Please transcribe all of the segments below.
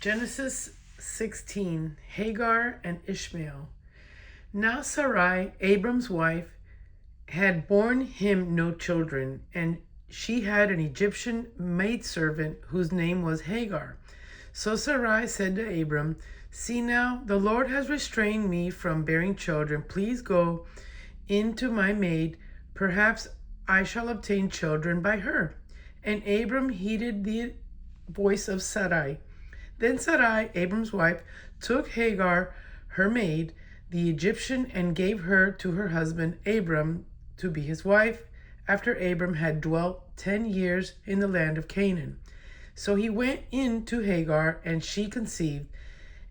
Genesis 16, Hagar and Ishmael. Now Sarai, Abram's wife, had borne him no children, and she had an Egyptian maidservant whose name was Hagar. So Sarai said to Abram, "See now, the Lord has restrained me from bearing children. Please go in to my maid. Perhaps I shall obtain children by her." And Abram heeded the voice of Sarai. Then Sarai, Abram's wife, took Hagar, her maid, the Egyptian, and gave her to her husband Abram to be his wife, after Abram had dwelt 10 years in the land of Canaan. So he went in to Hagar, and she conceived.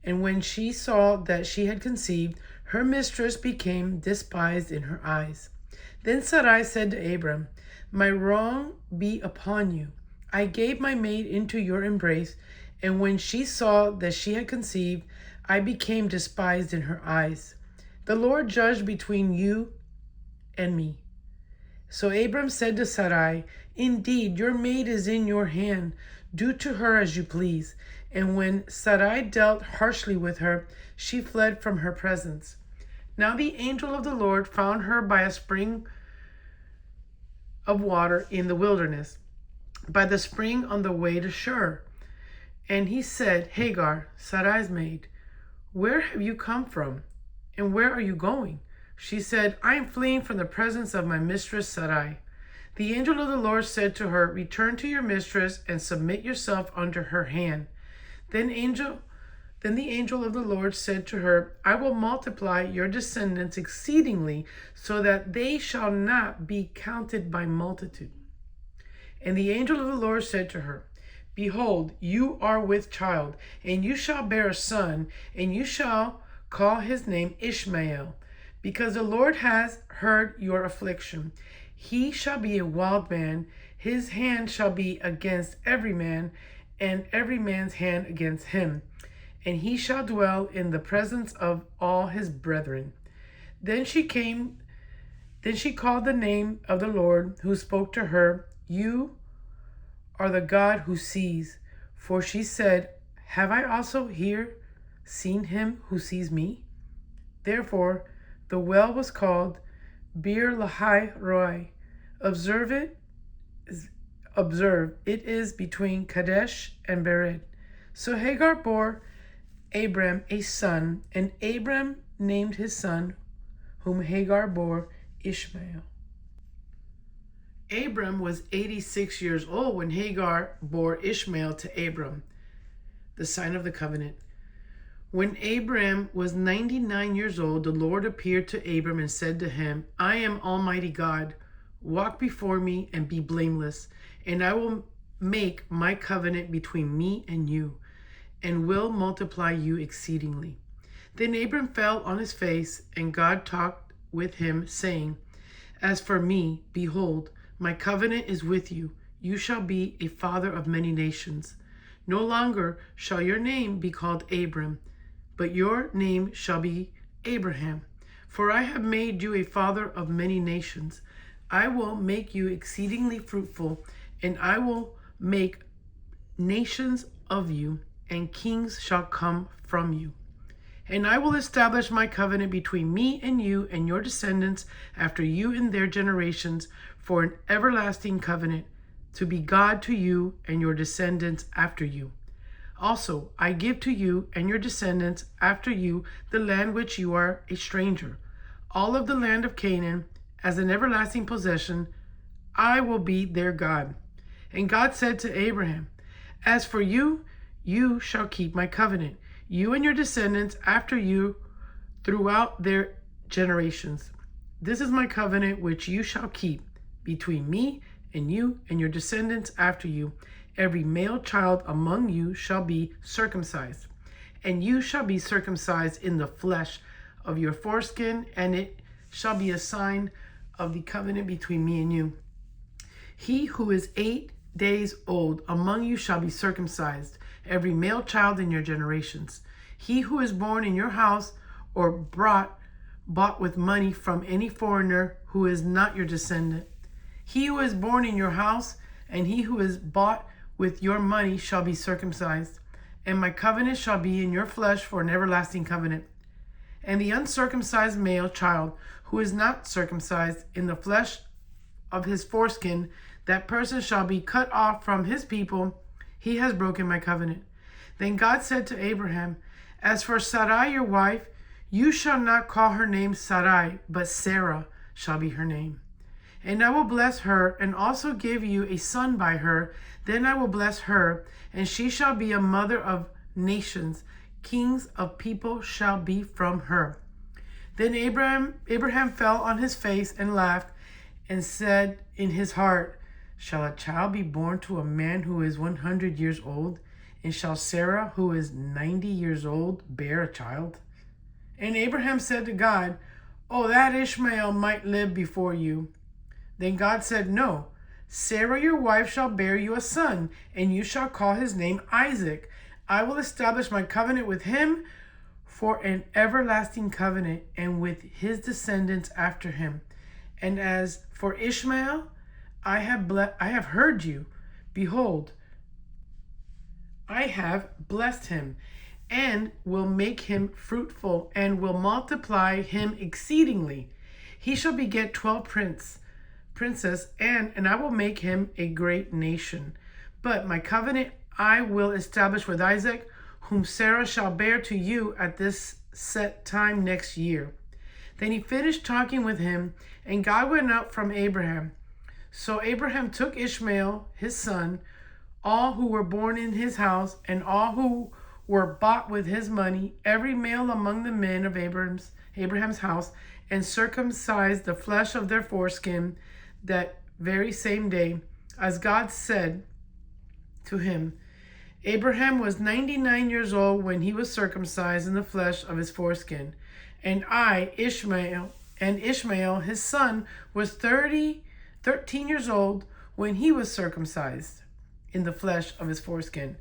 And when she saw that she had conceived, her mistress became despised in her eyes. Then Sarai said to Abram, "My wrong be upon you. I gave my maid into your embrace, and when she saw that she had conceived, I became despised in her eyes. The Lord judged between you and me." So Abram said to Sarai, "Indeed, your maid is in your hand. Do to her as you please." And when Sarai dealt harshly with her, she fled from her presence. Now the angel of the Lord found her by a spring of water in the wilderness, by the spring on the way to Shur. And he said, "Hagar, Sarai's maid, where have you come from, and where are you going?" She said, "I am fleeing from the presence of my mistress Sarai." The angel of the Lord said to her, "Return to your mistress and submit yourself under her hand." Then the angel of the Lord said to her, "I will multiply your descendants exceedingly, so that they shall not be counted by multitude." And the angel of the Lord said to her, "Behold, you are with child, and you shall bear a son, and you shall call his name Ishmael, because the Lord has heard your affliction. He shall be a wild man, his hand shall be against every man, and every man's hand against him, and he shall dwell in the presence of all his brethren." Then she called the name of the Lord who spoke to her, "You are the God who sees." For she said, "Have I also here seen him who sees me?" Therefore the well was called Bir Lahai Roi. Observe, it is between Kadesh and Bered. So Hagar bore Abram a son, and Abram named his son, whom Hagar bore, Ishmael. Abram was 86 years old when Hagar bore Ishmael to Abram, the sign of the covenant. When Abram was 99 years old, the Lord appeared to Abram and said to him, "I am Almighty God. Walk before me and be blameless, and I will make my covenant between me and you, and will multiply you exceedingly." Then Abram fell on his face, and God talked with him, saying, "As for me, behold, my covenant is with you. You shall be a father of many nations. No longer shall your name be called Abram, but your name shall be Abraham. For I have made you a father of many nations. I will make you exceedingly fruitful, and I will make nations of you, and kings shall come from you. And I will establish my covenant between me and you and your descendants after you in their generations for an everlasting covenant, to be God to you and your descendants after you. Also, I give to you and your descendants after you the land which you are a stranger, all of the land of Canaan, as an everlasting possession. I will be their God." And God said to Abraham, "As for you, you shall keep my covenant, you and your descendants after you throughout their generations. This is my covenant which you shall keep between me and you and your descendants after you. Every male child among you shall be circumcised, and you shall be circumcised in the flesh of your foreskin, and it shall be a sign of the covenant between me and you. He who is 8 days old among you shall be circumcised, every male child in your generations. He who is born in your house or bought with money from any foreigner who is not your descendant. He who is born in your house and he who is bought with your money shall be circumcised. and my covenant shall be in your flesh for an everlasting covenant. And the uncircumcised male child who is not circumcised in the flesh of his foreskin, that person shall be cut off from his people. He has broken my covenant. Then God said to Abraham, as for Sarai your wife, you shall not call her name Sarai, but Sarah shall be her name. And I will bless her, and also give you a son by her. Then I will bless her, and she shall be a mother of nations. Kings of people shall be from her. Then Abraham fell on his face and laughed, and said in his heart, shall a child be born to a man who is 100 years old? And shall Sarah, who is 90 years old, bear a child? And Abraham said to God, oh, that Ishmael might live before you. Then God said, no, Sarah your wife shall bear you a son, and you shall call his name Isaac. I will establish my covenant with him for an everlasting covenant, and with his descendants after him. And as for Ishmael, I have heard you. Behold, I have blessed him, and will make him fruitful, and will multiply him exceedingly. He shall beget 12 princes, and I will make him a great nation. But my covenant I will establish with Isaac, whom Sarah shall bear to you at this set time next year. Then he finished talking with him, and God went up from Abraham. So Abraham took Ishmael, his son, all who were born in his house, and all who were bought with his money, every male among the men of Abraham's house, and circumcised the flesh of their foreskin that very same day, as God said to him. Abraham was 99 years old when he was circumcised in the flesh of his foreskin. And Ishmael, his son, was 13 years old when he was circumcised in the flesh of his foreskin.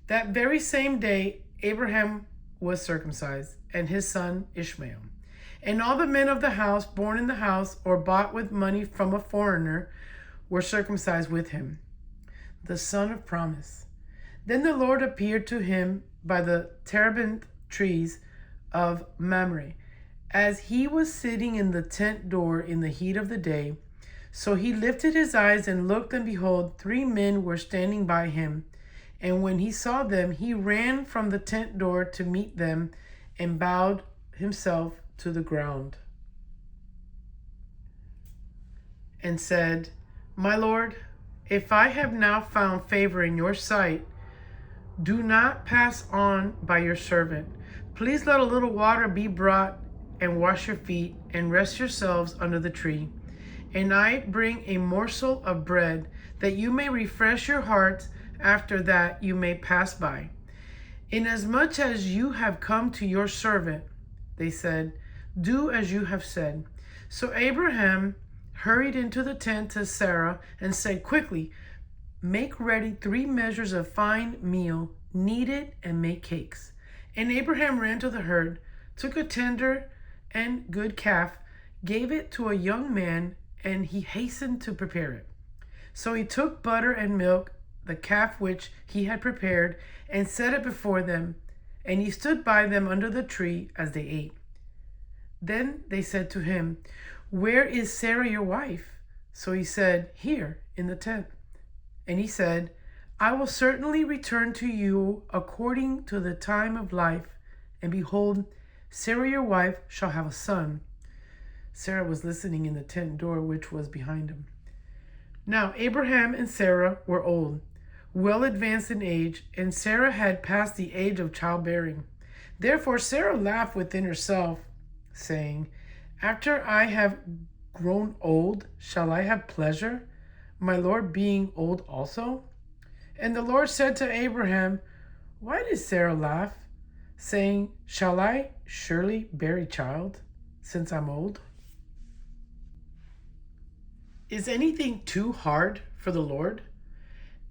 That very same day, Abraham was circumcised, and his son Ishmael. And all the men of the house, born in the house, or bought with money from a foreigner, were circumcised with him. The son of promise. Then the Lord appeared to him by the terebinth trees of Mamre, as he was sitting in the tent door in the heat of the day. So he lifted his eyes and looked, and behold, 3 men were standing by him. And when he saw them, he ran from the tent door to meet them, and bowed himself to the ground, and said, my Lord, if I have now found favor in your sight, do not pass on by your servant. Please let a little water be brought, and wash your feet, and rest yourselves under the tree. And I bring a morsel of bread, that you may refresh your hearts. After that you may pass by. Inasmuch as you have come to your servant, they said, do as you have said. So Abraham hurried into the tent to Sarah and said, quickly, make ready 3 measures of fine meal, knead it, and make cakes. And Abraham ran to the herd, took a tender and good calf, gave it to a young man, and he hastened to prepare it. So he took butter and milk, the calf which he had prepared, and set it before them, and he stood by them under the tree as they ate. Then they said to him, where is Sarah your wife? So he said, here in the tent. And he said, I will certainly return to you according to the time of life, and behold, Sarah your wife shall have a son. Sarah was listening in the tent door which was behind him. Now Abraham and Sarah were old, well advanced in age, and Sarah had passed the age of childbearing. Therefore Sarah laughed within herself, saying, after I have grown old, shall I have pleasure, my Lord being old also? And the Lord said to Abraham, why did Sarah laugh, saying, shall I surely bear a child, since I'm old? Is anything too hard for the Lord?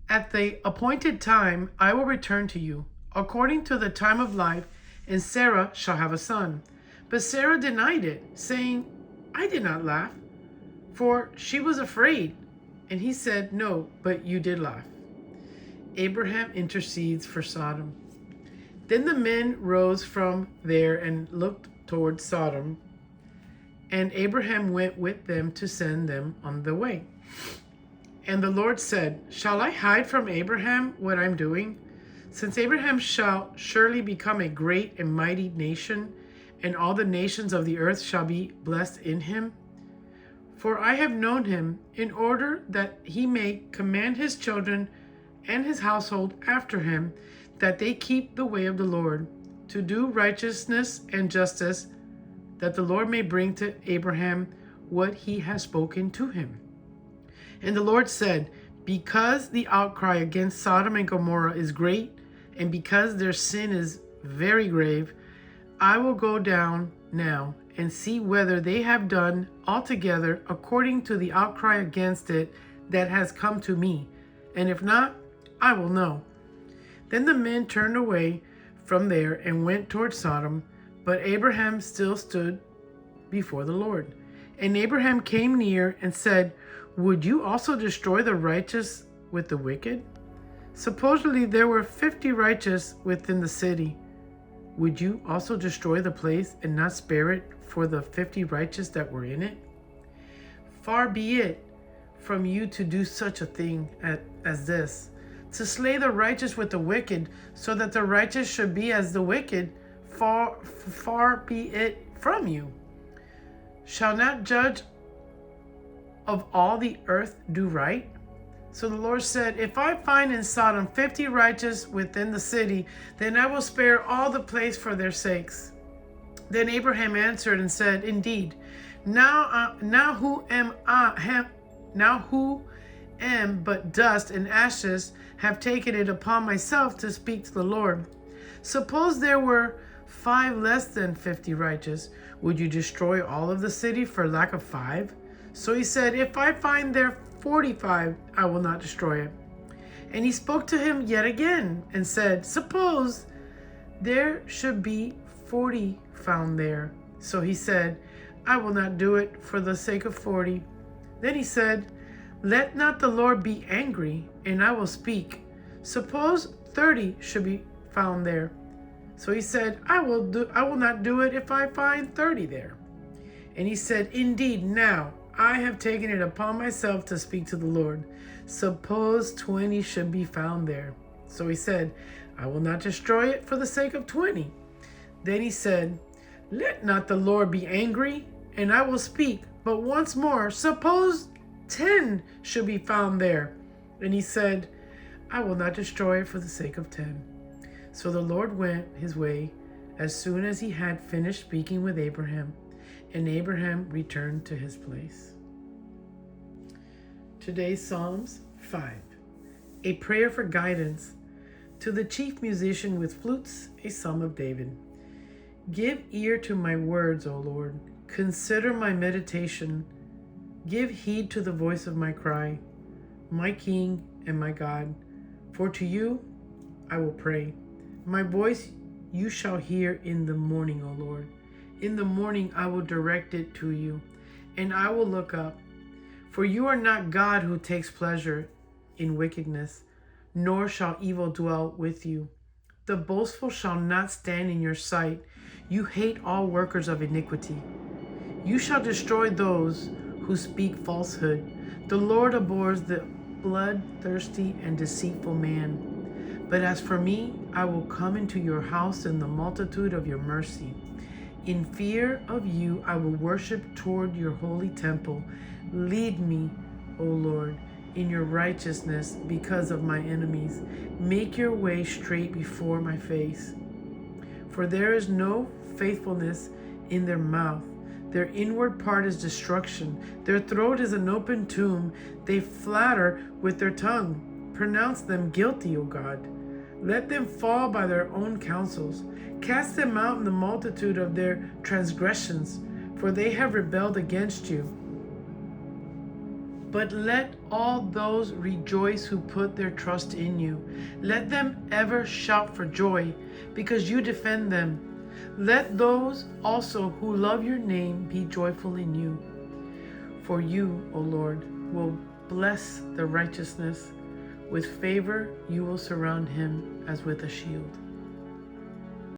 At the appointed time I will return to you, according to the time of life, and Sarah shall have a son. But Sarah denied it, saying, I did not laugh, for she was afraid. And he said, no, but you did laugh. Abraham intercedes for Sodom. Then the men rose from there and looked toward Sodom, and Abraham went with them to send them on the way. And the Lord said, Shall I hide from Abraham what I'm doing? Since Abraham shall surely become a great and mighty nation, and all the nations of the earth shall be blessed in him. For I have known him in order that he may command his children and his household after him, that they keep the way of the Lord, to do righteousness and justice, that the Lord may bring to Abraham what he has spoken to him. And the Lord said, Because the outcry against Sodom and Gomorrah is great, and because their sin is very grave, I will go down now and see whether they have done altogether according to the outcry against it that has come to me. And if not, I will know. Then the men turned away from there and went toward Sodom, but Abraham still stood before the Lord. And Abraham came near and said, Would you also destroy the righteous with the wicked? Supposedly there were 50 righteous within the city. Would you also destroy the place and not spare it for the 50 righteous that were in it? Far be it from you to do such a thing as this, to slay the righteous with the wicked, so that the righteous should be as the wicked. Far be it from you. Shall not judge of all the earth do right? So the Lord said, If I find in Sodom 50 righteous within the city, then I will spare all the place for their sakes. Then Abraham answered and said, Indeed, now who am but dust and ashes, have taken it upon myself to speak to the Lord. Suppose there were 5 less than 50 righteous, would you destroy all of the city for lack of 5? So he said, If I find there 45, I will not destroy it. And he spoke to him yet again and said, Suppose there should be 40 found there. So he said, I will not do it for the sake of 40. Then he said, Let not the Lord be angry, and I will speak. Suppose 30 should be found there. So he said, I will not do it if I find 30 there. And he said, Indeed, now I have taken it upon myself to speak to the Lord. Suppose 20 should be found there. So he said, I will not destroy it for the sake of 20. Then he said, Let not the Lord be angry, and I will speak. But once more, suppose 10 should be found there. And he said, I will not destroy it for the sake of 10. So the Lord went his way as soon as he had finished speaking with Abraham, and Abraham returned to his place. Today's Psalms 5. A prayer for guidance. To the chief musician with flutes, a psalm of David. Give ear to my words, O Lord. Consider my meditation. Give heed to the voice of my cry, my King and my God. For to you I will pray. My voice you shall hear in the morning, O Lord. In the morning I will direct it to you, and I will look up. For you are not God who takes pleasure in wickedness, nor shall evil dwell with you. The boastful shall not stand in your sight. You hate all workers of iniquity. You shall destroy those who speak falsehood. The Lord abhors the bloodthirsty and deceitful man. But as for me, I will come into your house in the multitude of your mercy. In fear of you, I will worship toward your holy temple. Lead me, O Lord, in your righteousness because of my enemies. Make your way straight before my face. For there is no faithfulness in their mouth. Their inward part is destruction. Their throat is an open tomb. They flatter with their tongue. Pronounce them guilty, O God. Let them fall by their own counsels. Cast them out in the multitude of their transgressions, for they have rebelled against you. But let all those rejoice who put their trust in you. Let them ever shout for joy, because you defend them. Let those also who love your name be joyful in you. For you, O Lord, will bless the righteousness. With favor you will surround him as with a shield.